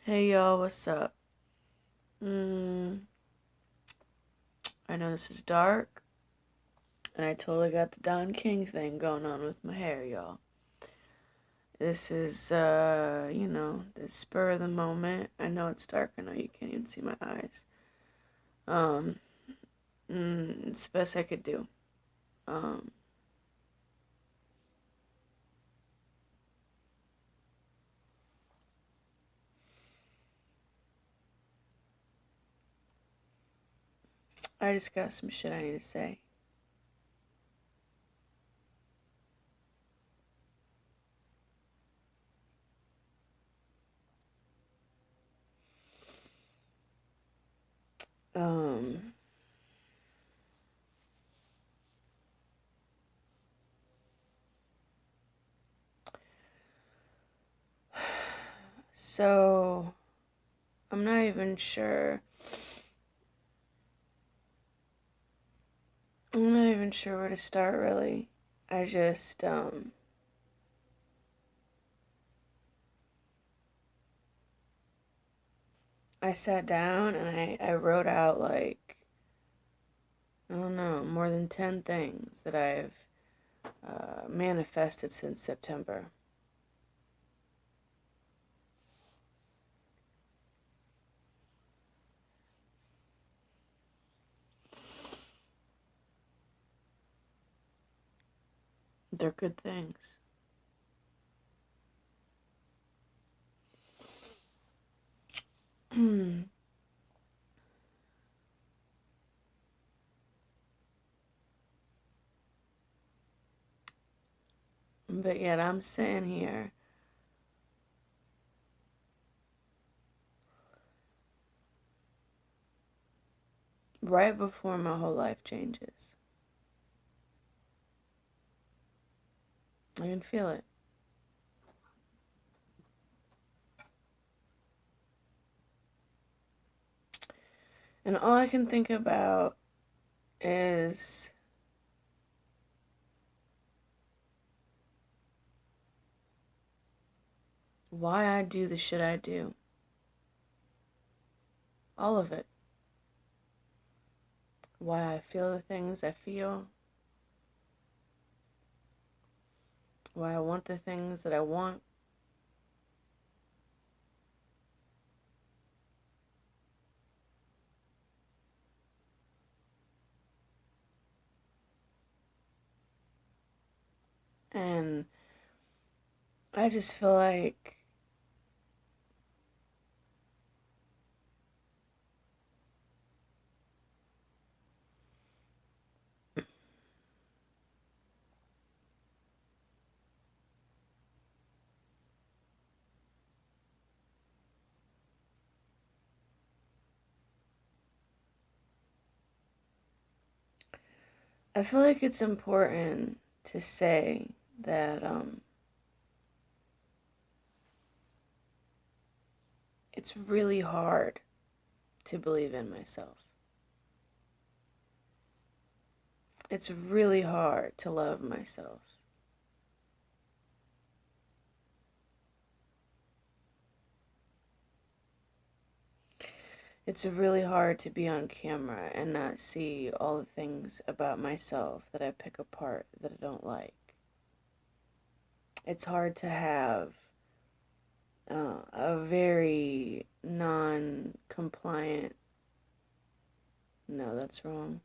Hey y'all, what's up? Mm, I know this is dark, and I totally got the Don King thing going on with my hair, y'all. This is, the spur of the moment. I know it's dark. I know you can't even see my eyes. Um, it's the best I could do. Um, I just got some shit I need to say. Um, so, I'm not even sure. I'm not even sure where to start, really. I just, I sat down and I wrote out like, I don't know, more than 10 things that I've manifested since September. They're good things. But yet I'm sitting here right before my whole life changes. I can feel it. And all I can think about is why I do the shit I do. All of it. Why I feel the things I feel. Why I want the things that I want. And I just feel like it's important to say that it's really hard to believe in myself. It's really hard to love myself. It's really hard to be on camera and not see all the things about myself that I pick apart that I don't like. It's hard to have a very non compliant. No, that's wrong.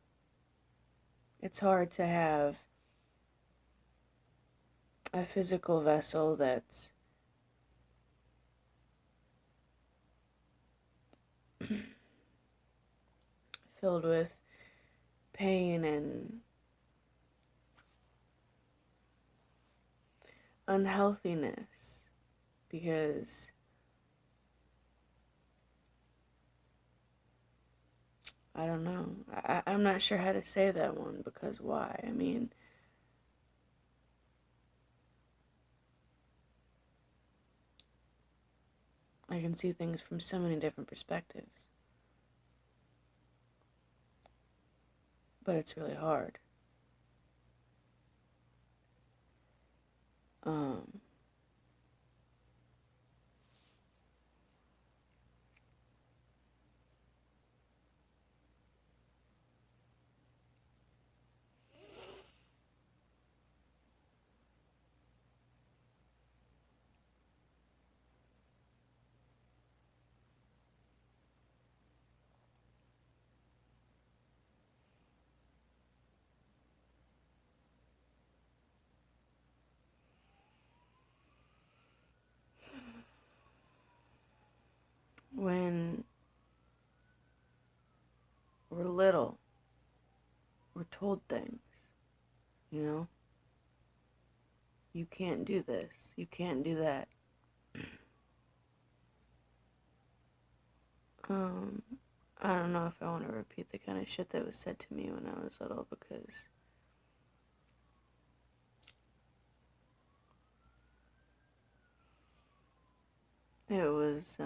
It's hard to have a physical vessel that's filled with pain and unhealthiness because I don't know. I'm not sure how to say that one because why? I mean, I can see things from so many different perspectives, but it's really hard. Um, told things, you know? You can't do this. You can't do that. I don't know if I want to repeat the kind of shit that was said to me when I was little, because it was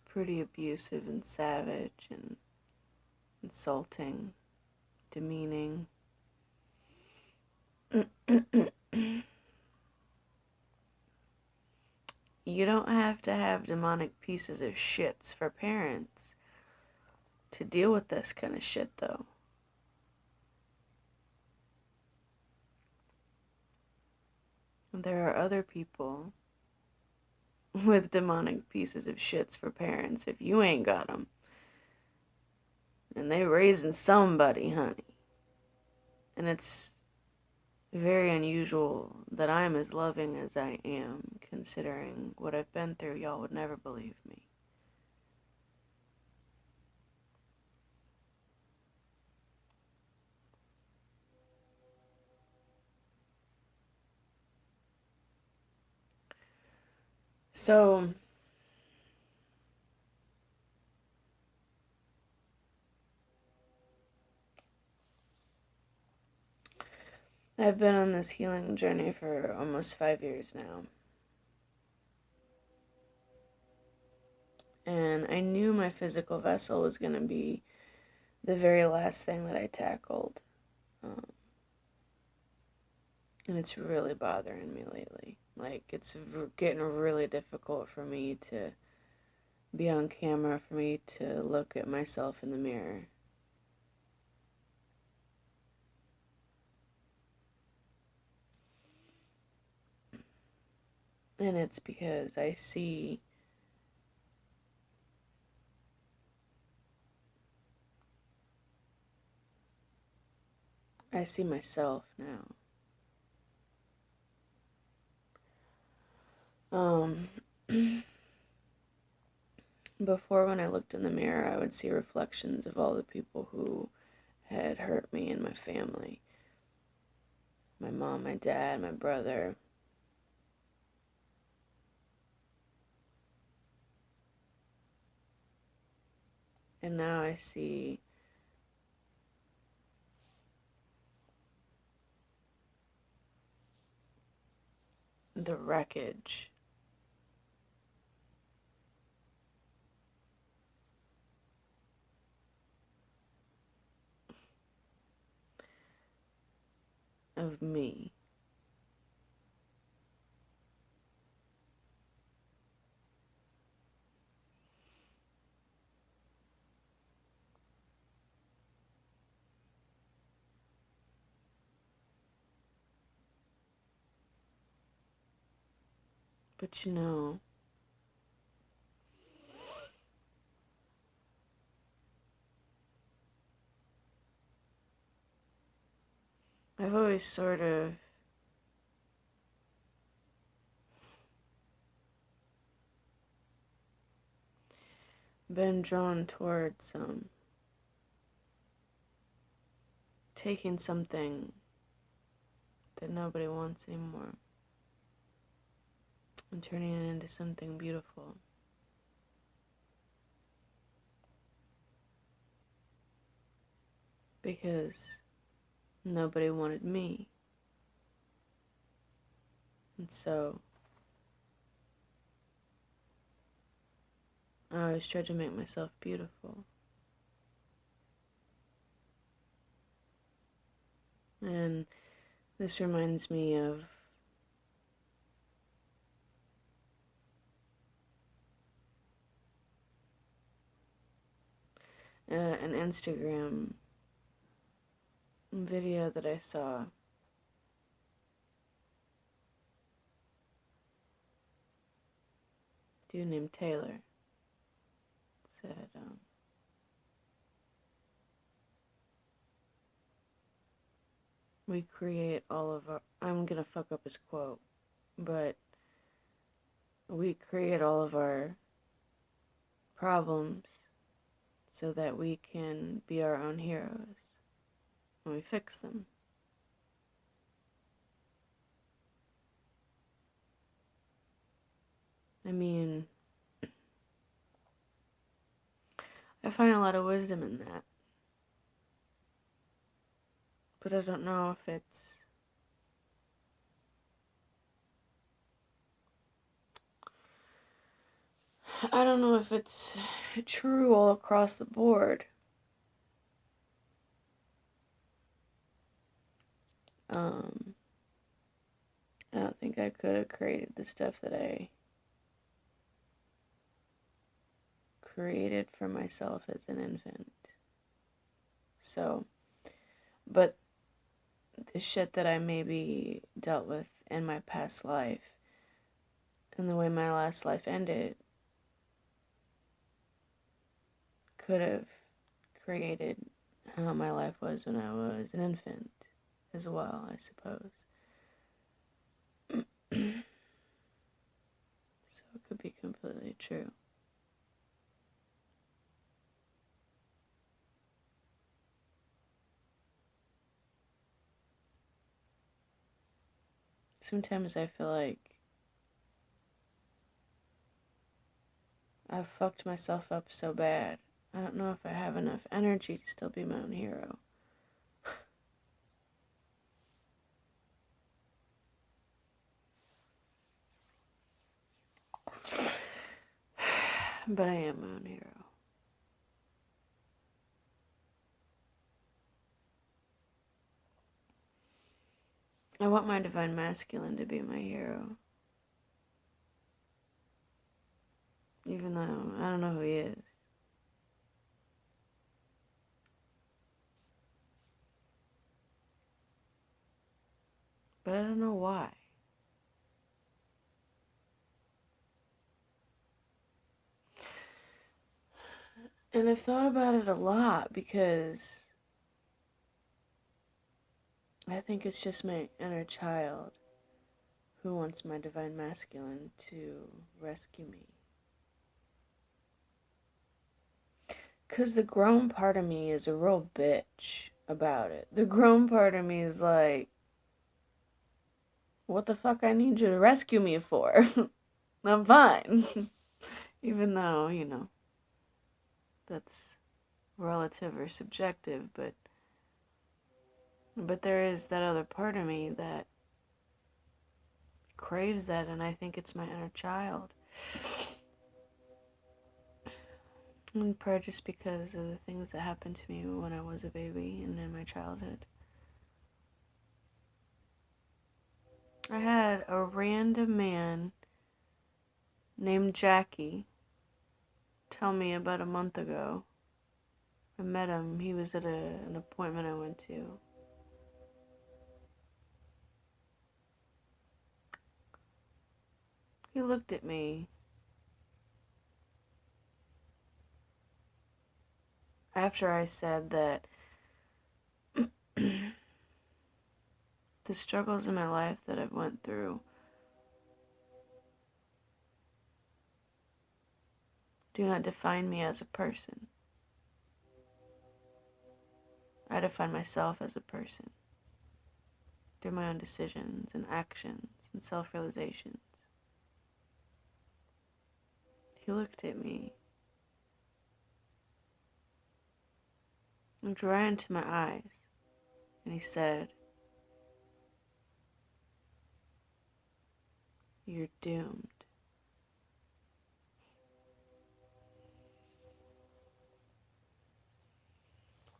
pretty abusive and savage and insulting, demeaning. You don't have to have demonic pieces of shits for parents to deal with this kind of shit, though. There are other people with demonic pieces of shits for parents if you ain't got them. And they raising somebody, honey. And it's very unusual that I'm as loving as I am, considering what I've been through. Y'all would never believe me. So, I've been on this healing journey for almost 5 years now. And I knew my physical vessel was going to be the very last thing that I tackled. And it's really bothering me lately. Like, it's getting really difficult for me to be on camera, for me to look at myself in the mirror. And it's because I see myself now. Before, when I looked in the mirror, I would see reflections of all the people who had hurt me and my family. My mom, my dad, my brother. And now I see the wreckage of me. But you know, I've always sort of been drawn towards taking something that nobody wants anymore and turning it into something beautiful. Because nobody wanted me. And so I always tried to make myself beautiful. And this reminds me of an Instagram video that I saw. Dude named Taylor said, we create all of our, I'm gonna fuck up his quote, but we create all of our problems so that we can be our own heroes. and we fix them. I mean, I find a lot of wisdom in that. But I don't know if it's... I don't know if it's true all across the board. I don't think I could have created the stuff that I created for myself as an infant. So, but the shit that I maybe dealt with in my past life and the way my last life ended could have created how my life was when I was an infant as well, I suppose. So it could be completely true. Sometimes I feel like I've fucked myself up so bad. I don't know if I have enough energy to still be my own hero. But I am my own hero. I want my divine masculine to be my hero. Even though I don't know who he is. But I don't know why. And I've thought about it a lot because I think it's just my inner child who wants my divine masculine to rescue me. Because the grown part of me is a real bitch about it. The grown part of me is like, what the fuck I need you to rescue me for? I'm fine. Even though, you know, that's relative or subjective, but there is that other part of me that craves that, and I think it's my inner child. And probably just because of the things that happened to me when I was a baby and in my childhood. I had a random man named Jackie tell me about a month ago. I met him. He was at an appointment I went to. He looked at me after I said that the struggles in my life that I've went through do not define me as a person. I define myself as a person through my own decisions and actions and self-realizations. He looked at me and looked right into my eyes, and he said, "You're doomed."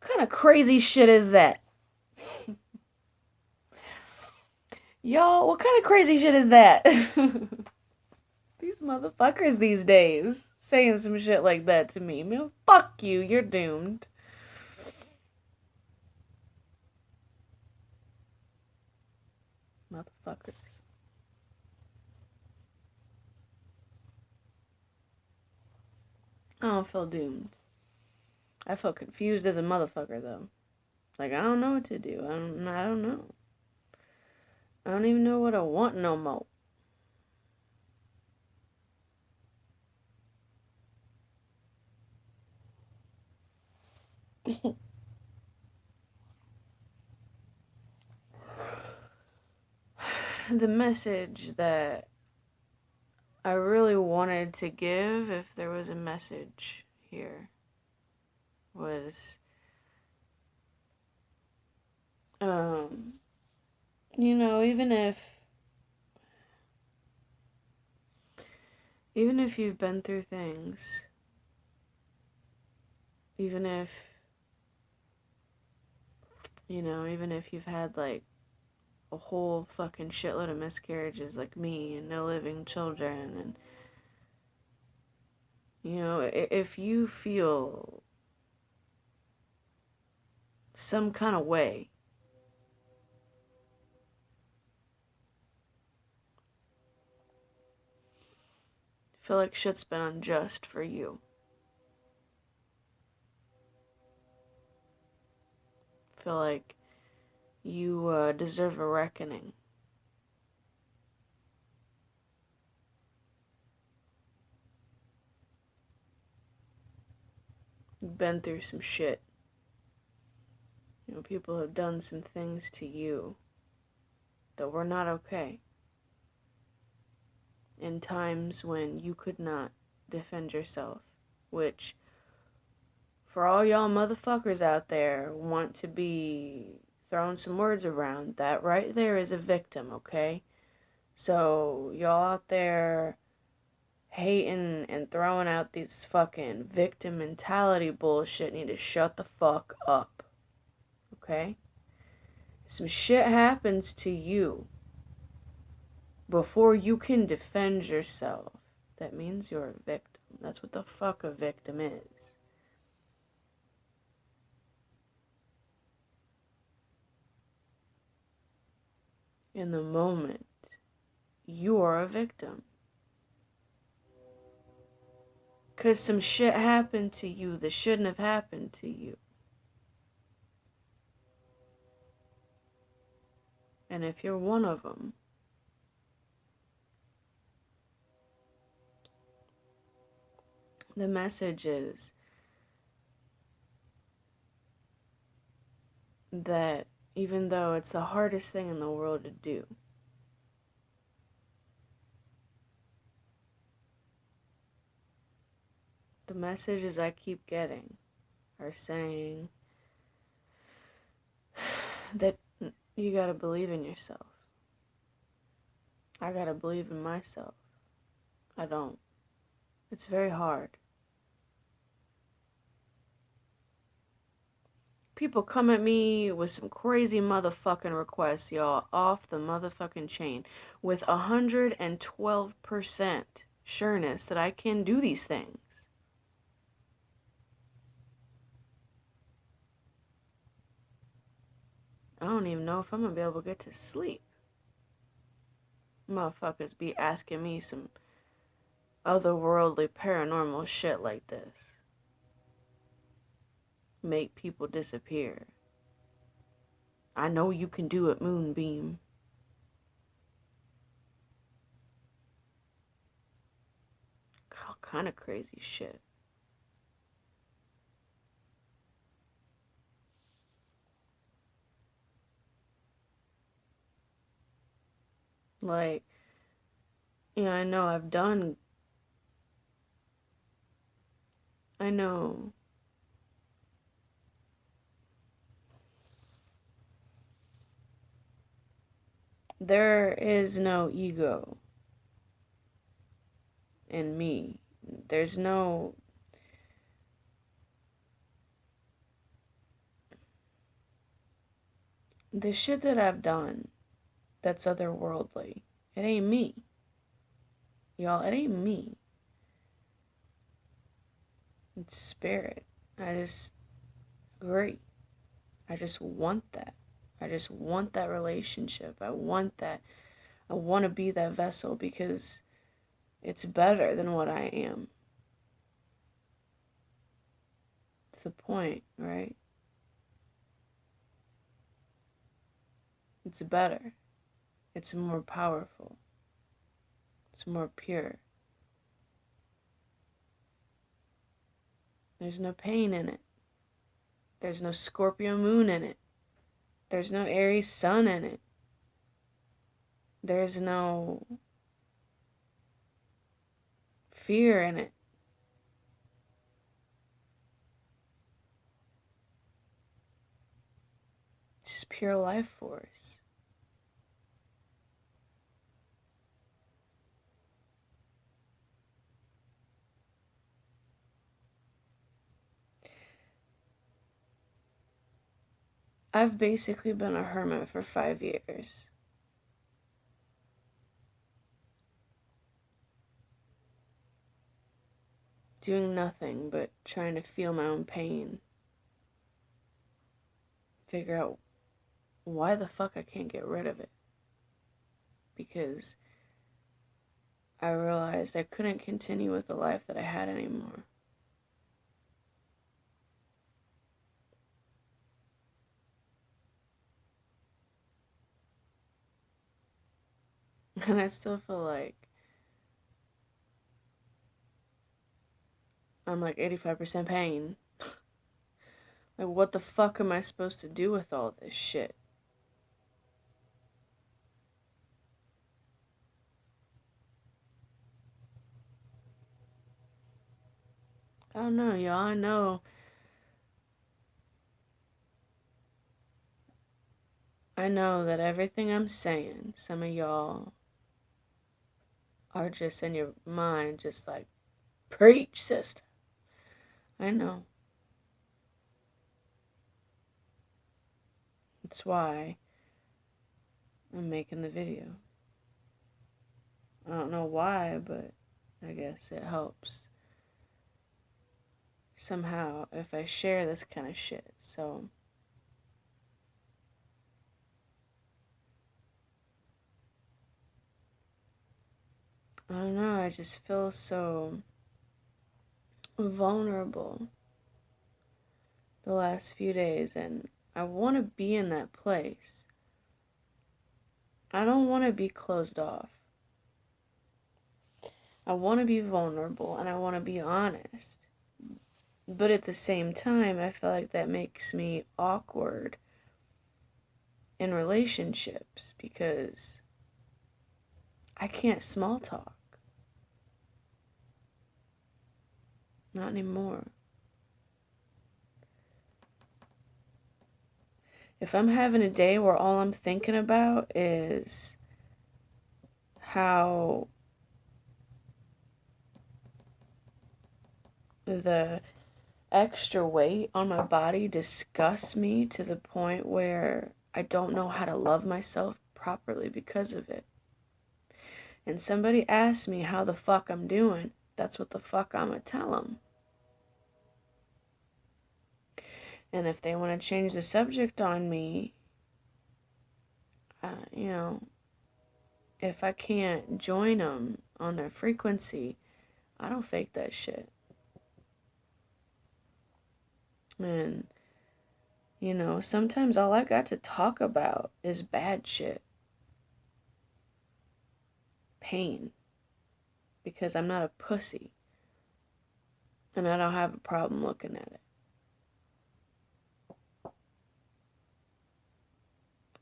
What kind of crazy shit is that? Y'all, what kind of crazy shit is that? These motherfuckers these days saying some shit like that to me. Man, fuck you, you're doomed. Motherfuckers. I don't feel doomed. I feel confused as a motherfucker, though. Like, I don't know what to do. I don't know. I don't even know what I want no more. the message that I really wanted to give, if there was a message here, was, you know, even if you've been through things, even if, you know, even if you've had like a whole fucking shitload of miscarriages like me and no living children, and, you know, if you feel some kind of way, feel like shit's been unjust for you, feel like you deserve a reckoning, you've been through some shit, you know, people have done some things to you that were not okay, in times when you could not defend yourself, which, for all y'all motherfuckers out there want to be throwing some words around, that right there is a victim, okay? So y'all out there hating and throwing out these fucking victim mentality bullshit need to shut the fuck up, okay? If some shit happens to you before you can defend yourself, that means you're a victim. That's what the fuck a victim is. In the moment, you are a victim. Because some shit happened to you that shouldn't have happened to you. And if you're one of them, the message is that even though it's the hardest thing in the world to do, the messages I keep getting are saying that you gotta believe in yourself. I gotta believe in myself. I don't. It's very hard. People come at me with some crazy motherfucking requests, y'all, off the motherfucking chain, with 112% sureness that I can do these things. I don't even know if I'm gonna be able to get to sleep. Motherfuckers be asking me some otherworldly paranormal shit like this. Make people disappear. I know you can do it, Moonbeam. All kind of crazy shit. Like, you know, I know there is no ego in me. There's no, the shit that I've done that's otherworldly, it ain't me. Y'all, it ain't me. It's spirit. I just, great. I just want that. I just want that relationship. I want that. I want to be that vessel because it's better than what I am. It's the point, right? It's better. It's more powerful. It's more pure. There's no pain in it. There's no Scorpio moon in it. There's no Aries sun in it. There's no fear in it. Just pure life force. I've basically been a hermit for 5 years. Doing nothing but trying to feel my own pain. Figure out why the fuck I can't get rid of it. Because I realized I couldn't continue with the life that I had anymore. And I still feel like I'm like 85% pain. Like, what the fuck am I supposed to do with all this shit? I don't know, y'all. I know that everything I'm saying, some of y'all are just in your mind, just like, preach, sister. I know. That's why I'm making the video. I don't know why, but I guess it helps somehow if I share this kind of shit. So I don't know, I just feel so vulnerable the last few days, and I want to be in that place. I don't want to be closed off. I want to be vulnerable and I want to be honest. But at the same time, I feel like that makes me awkward in relationships because I can't small talk. Not anymore. If I'm having a day where all I'm thinking about is how the extra weight on my body disgusts me to the point where I don't know how to love myself properly because of it. And somebody asks me how the fuck I'm doing, that's what the fuck I'm gonna tell them. And if they want to change the subject on me, you know, if I can't join them on their frequency, I don't fake that shit. And, you know, sometimes all I got to talk about is bad shit. Pain. Because I'm not a pussy. And I don't have a problem looking at it.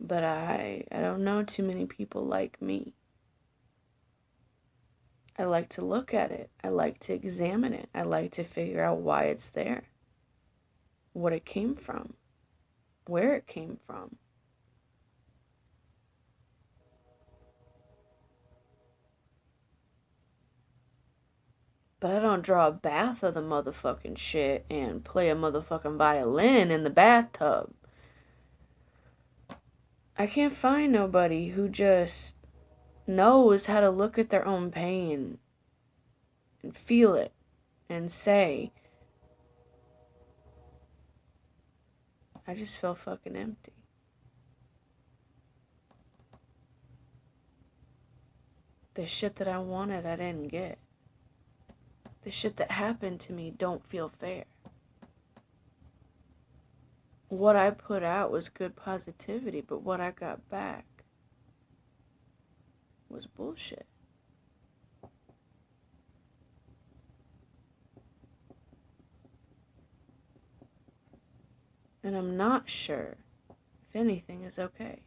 But I don't know too many people like me. I like to look at it. I like to examine it. I like to figure out why it's there. What it came from. Where it came from. But I don't draw a bath of the motherfucking shit and play a motherfucking violin in the bathtub. I can't find nobody who just knows how to look at their own pain and feel it and say, I just feel fucking empty. The shit that I wanted, I didn't get. The shit that happened to me don't feel fair. What I put out was good positivity, but what I got back was bullshit. And I'm not sure if anything is okay.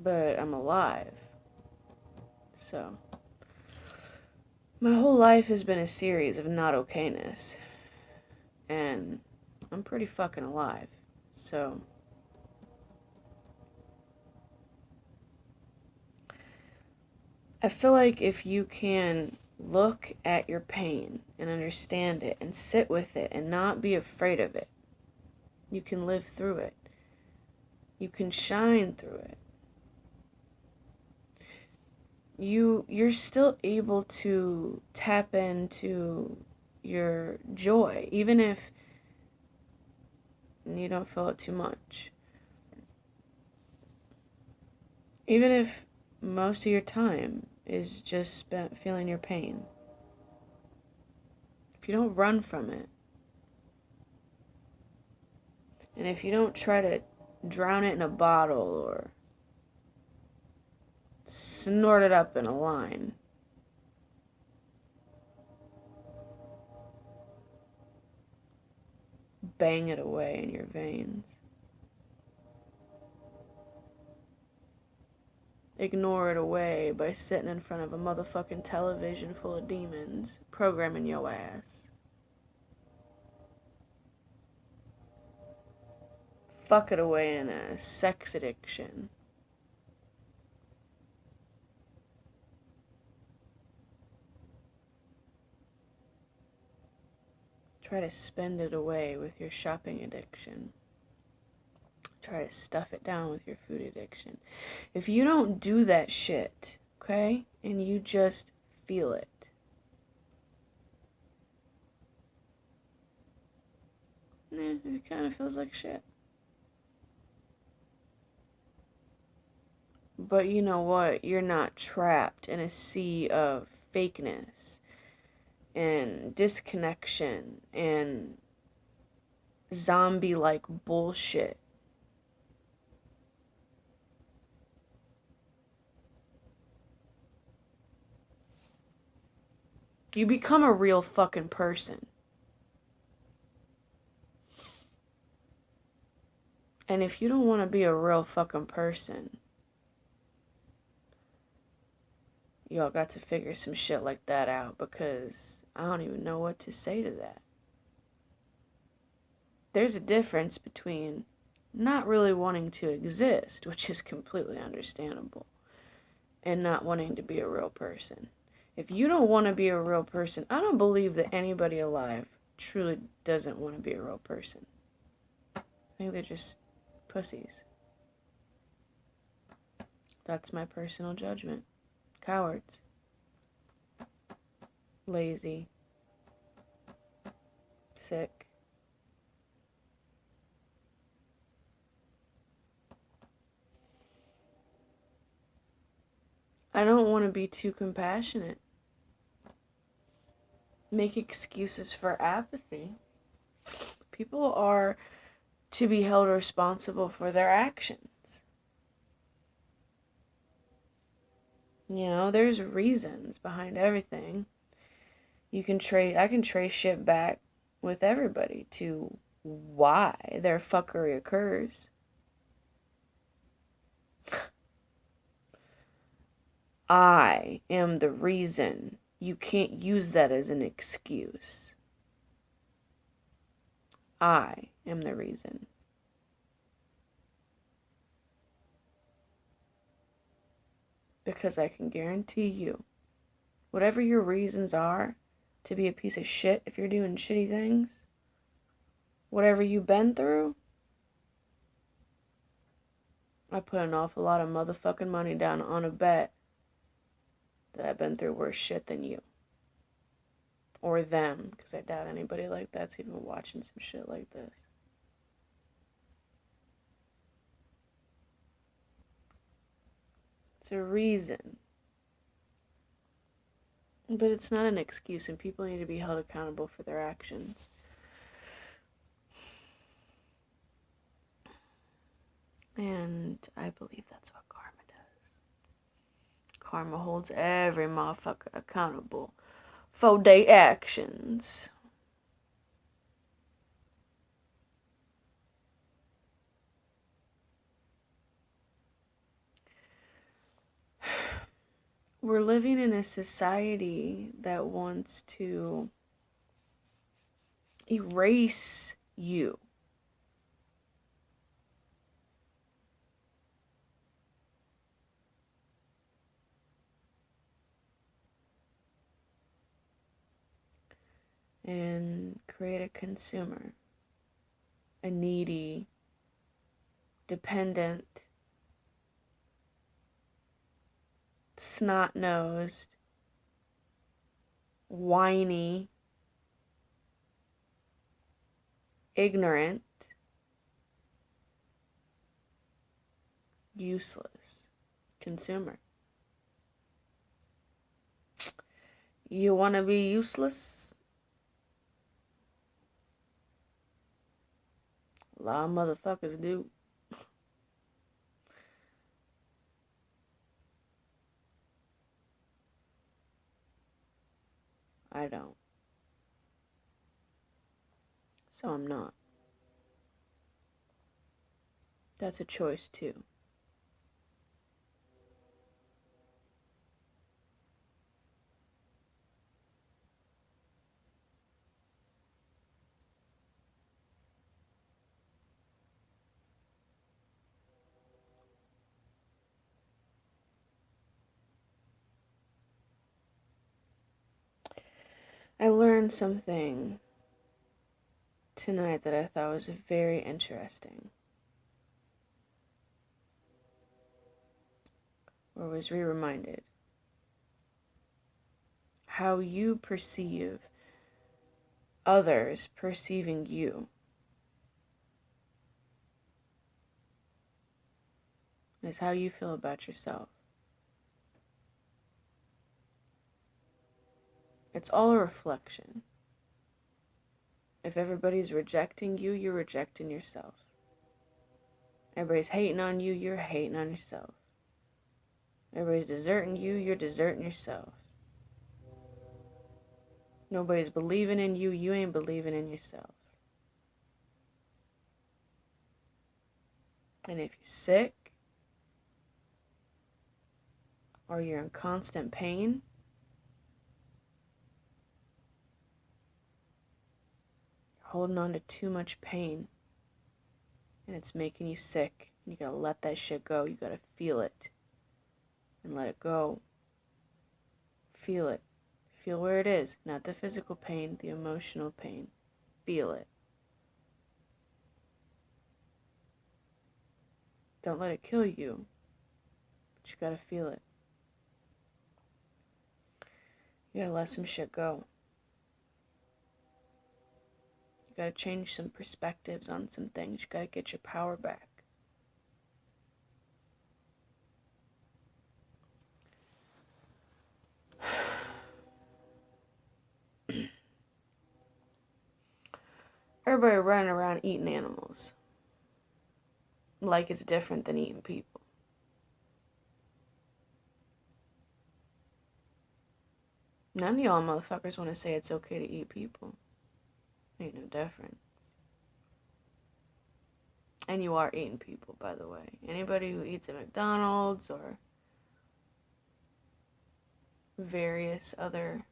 but I'm alive. So, my whole life has been a series of not okayness, and I'm pretty fucking alive. So, I feel like if you can look at your pain and understand it and sit with it and not be afraid of it, you can live through it. You can shine through it. You're still able to tap into your joy, even if you don't feel it too much. Even if most of your time is just spent feeling your pain. If you don't run from it, and if you don't try to drown it in a bottle or snort it up in a line, bang it away in your veins, ignore it away by sitting in front of a motherfucking television full of demons programming your ass. Fuck it away in a sex addiction. Try to spend it away with your shopping addiction. Try to stuff it down with your food addiction. If you don't do that shit, okay, and you just feel it, it kind of feels like shit. But you know what? You're not trapped in a sea of fakeness and disconnection and zombie-like bullshit. You become a real fucking person. And if you don't want to be a real fucking person, y'all got to figure some shit like that out, because I don't even know what to say to that. There's a difference between not really wanting to exist, which is completely understandable, and not wanting to be a real person. If you don't want to be a real person, I don't believe that anybody alive truly doesn't want to be a real person. I think they're just pussies. That's my personal judgment. Cowards. Lazy. Sick. I don't want to be too compassionate. Make excuses for apathy. People are to be held responsible for their actions. You know, there's reasons behind everything. I can trace shit back with everybody to why their fuckery occurs. I am the reason. You can't use that as an excuse. I am the reason. Because I can guarantee you, whatever your reasons are to be a piece of shit if you're doing shitty things, whatever you've been through, I put an awful lot of motherfucking money down on a bet that I've been through worse shit than you. Or them, because I doubt anybody like that's even watching some shit like this. It's a reason. But it's not an excuse, and people need to be held accountable for their actions. And I believe that's what karma does. Karma holds every motherfucker accountable for their actions. we're living in a society that wants to erase you. And create a consumer, a needy, dependent, snot-nosed, whiny, ignorant, useless consumer. You want to be useless? A lot of motherfuckers do. I don't. So I'm not. That's a choice too. I learned something tonight that I thought was very interesting. Or was reminded how you perceive others perceiving you is how you feel about yourself. It's all a reflection. If everybody's rejecting you, you're rejecting yourself. Everybody's hating on you, you're hating on yourself. Everybody's deserting you, you're deserting yourself. Nobody's believing in you, you ain't believing in yourself. And if you're sick, or you're in constant pain, you're holding on to too much pain. And it's making you sick. You gotta let that shit go. You gotta feel it. And let it go. Feel it. Feel where it is. Not the physical pain, the emotional pain. Feel it. Don't let it kill you. But you gotta feel it. You gotta let some shit go. You gotta change some perspectives on some things. You gotta get your power back. Everybody running around eating animals. Like it's different than eating people. None of y'all motherfuckers want to say it's okay to eat people. Ain't no difference. And you are eating people, by the way. Anybody who eats at McDonald's or various other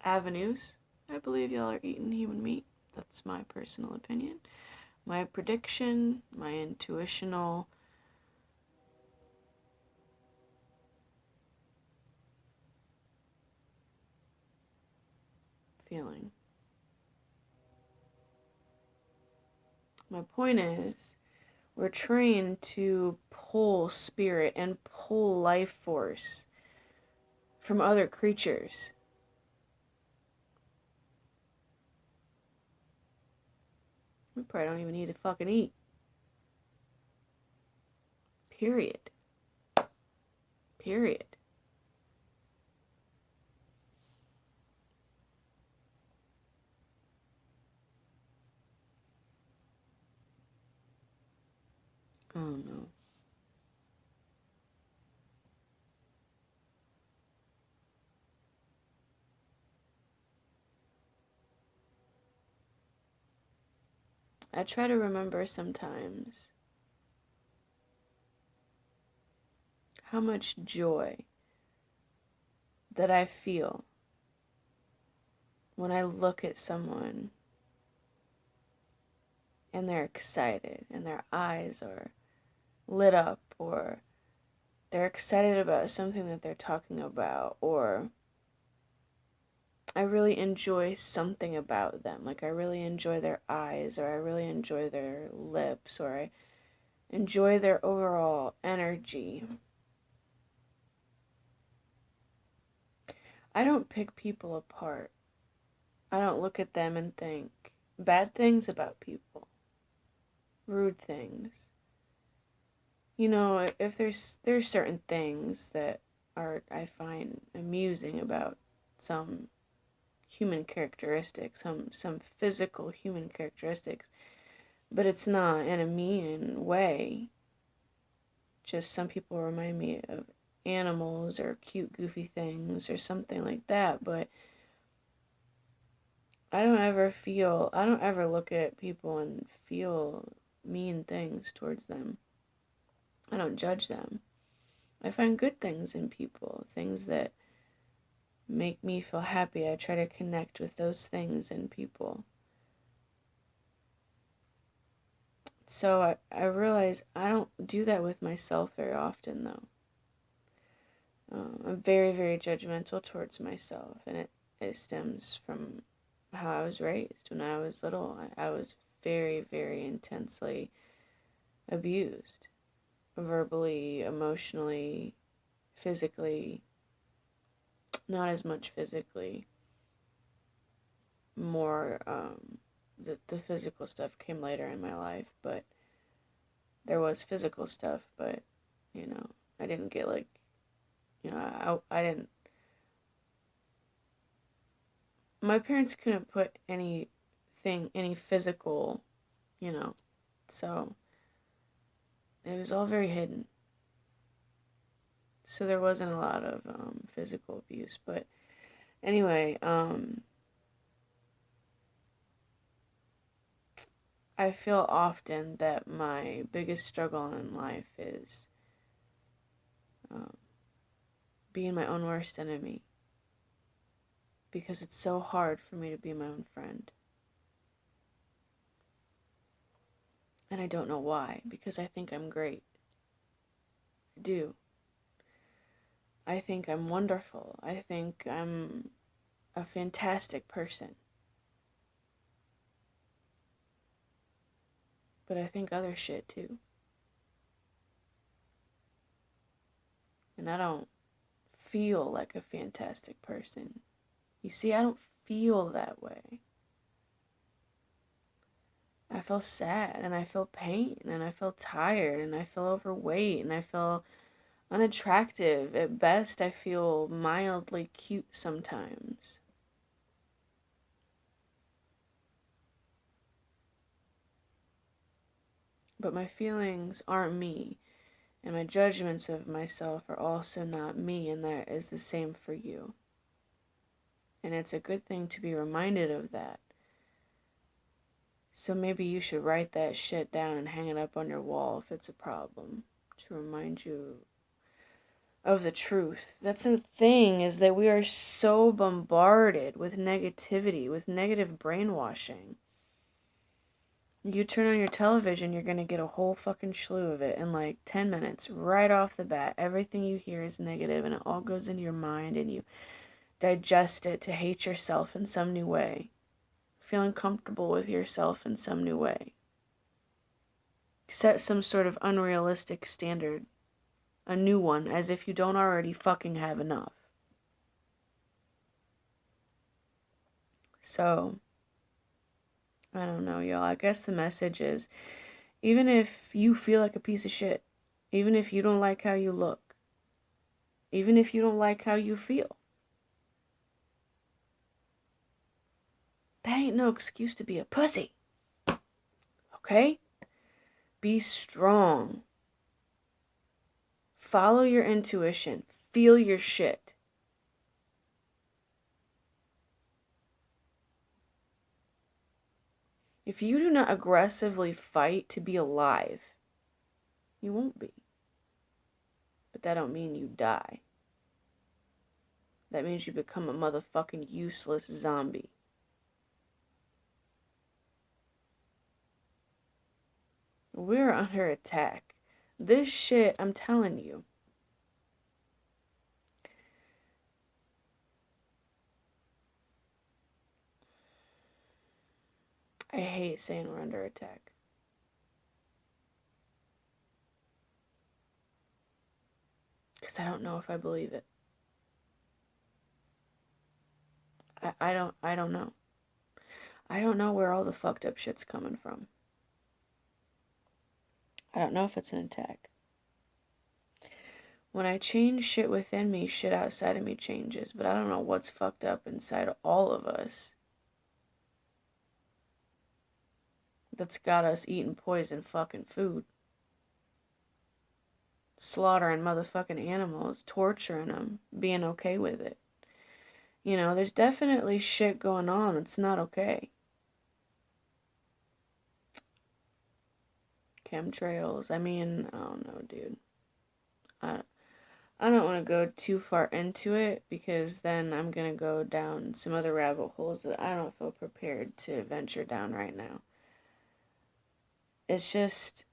avenues, I believe y'all are eating human meat. That's my personal opinion. My prediction, my intuitional feeling. My point is, we're trained to pull spirit and pull life force from other creatures. We probably don't even need to fucking eat. Period. Period. Oh no. I try to remember sometimes how much joy that I feel when I look at someone and they're excited and their eyes are lit up, or they're excited about something that they're talking about, or I really enjoy something about them. Like I really enjoy their eyes, or I really enjoy their lips, or I enjoy their overall energy. I don't pick people apart. I don't look at them and think bad things about people, rude things. You know, if there's certain things that I find amusing about some human characteristics, some physical human characteristics, but it's not in a mean way. Just some people remind me of animals or cute goofy things or something like that, but I don't ever look at people and feel mean things towards them. I don't judge them. I find good things in people, things that make me feel happy. I try to connect with those things in people. So I realize I don't do that with myself very often, though. I'm very, very judgmental towards myself, and it stems from how I was raised. When I was little, I was very, very intensely abused, verbally, emotionally, physically. Not as much physically. More, the physical stuff came later in my life, but there was physical stuff, but, you know, I didn't get, like, you know, I didn't, my parents couldn't put any physical, you know, so it was all very hidden. So there wasn't a lot of physical abuse, but anyway, I feel often that my biggest struggle in life is um, being my own worst enemy, because it's so hard for me to be my own friend. And I don't know why, because I think I'm great. I do. I think I'm wonderful. I think I'm a fantastic person. But I think other shit too. And I don't feel like a fantastic person. You see, I don't feel that way. I feel sad, and I feel pain, and I feel tired, and I feel overweight, and I feel unattractive. At best, I feel mildly cute sometimes. But my feelings aren't me, and my judgments of myself are also not me, and that is the same for you. And it's a good thing to be reminded of that. So maybe you should write that shit down and hang it up on your wall if it's a problem, to remind you of the truth. That's the thing, is that we are so bombarded with negativity, with negative brainwashing. You turn on your television, you're going to get a whole fucking slew of it in like 10 minutes, right off the bat. Everything you hear is negative, and it all goes into your mind, and you digest it to hate yourself in some new way. Feel uncomfortable with yourself in some new way. Set some sort of unrealistic standard. A new one, as if you don't already fucking have enough. So, I don't know, y'all. I guess the message is, even if you feel like a piece of shit, even if you don't like how you look, even if you don't like how you feel, that ain't no excuse to be a pussy. Okay? Be strong. Follow your intuition. Feel your shit. If you do not aggressively fight to be alive, you won't be. that don't mean you die. That means you become a motherfucking useless zombie. We're under attack. This shit, I'm telling you. I hate saying we're under attack. Because I don't know if I believe it. I don't know. I don't know where all the fucked up shit's coming from. I don't know if it's an attack. When I change shit within me, shit outside of me changes. But I don't know what's fucked up inside of all of us that's got us eating poison fucking food. Slaughtering motherfucking animals, torturing them, being okay with it. You know, there's definitely shit going on that's not okay. Chemtrails, I mean, I don't know, dude. I don't want to go too far into it because then I'm going to go down some other rabbit holes that I don't feel prepared to venture down right now. It's just,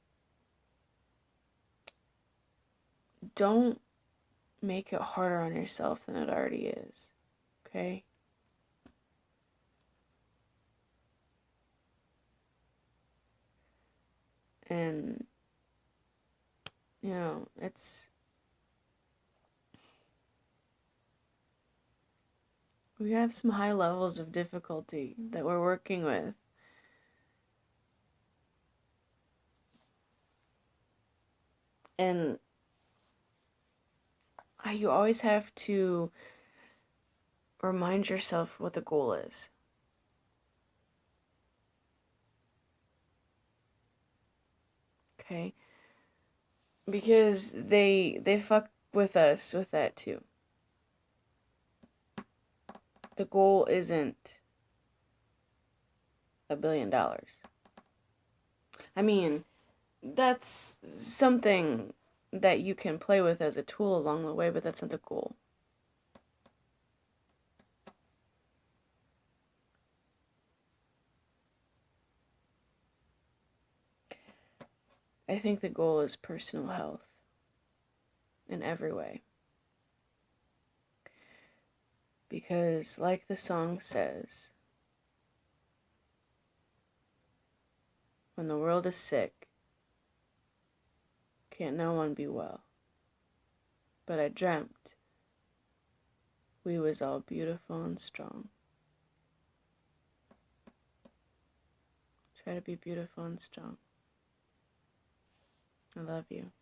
don't make it harder on yourself than it already is, okay? And, you know, we have some high levels of difficulty that we're working with. And you always have to remind yourself what the goal is. Okay? Because they fuck with us with that too. The goal isn't $1 billion. I mean, that's something that you can play with as a tool along the way, but that's not the goal. I think the goal is personal health in every way. Because, like the song says, when the world is sick, can't no one be well. But I dreamt we was all beautiful and strong. Try to be beautiful and strong. I love you.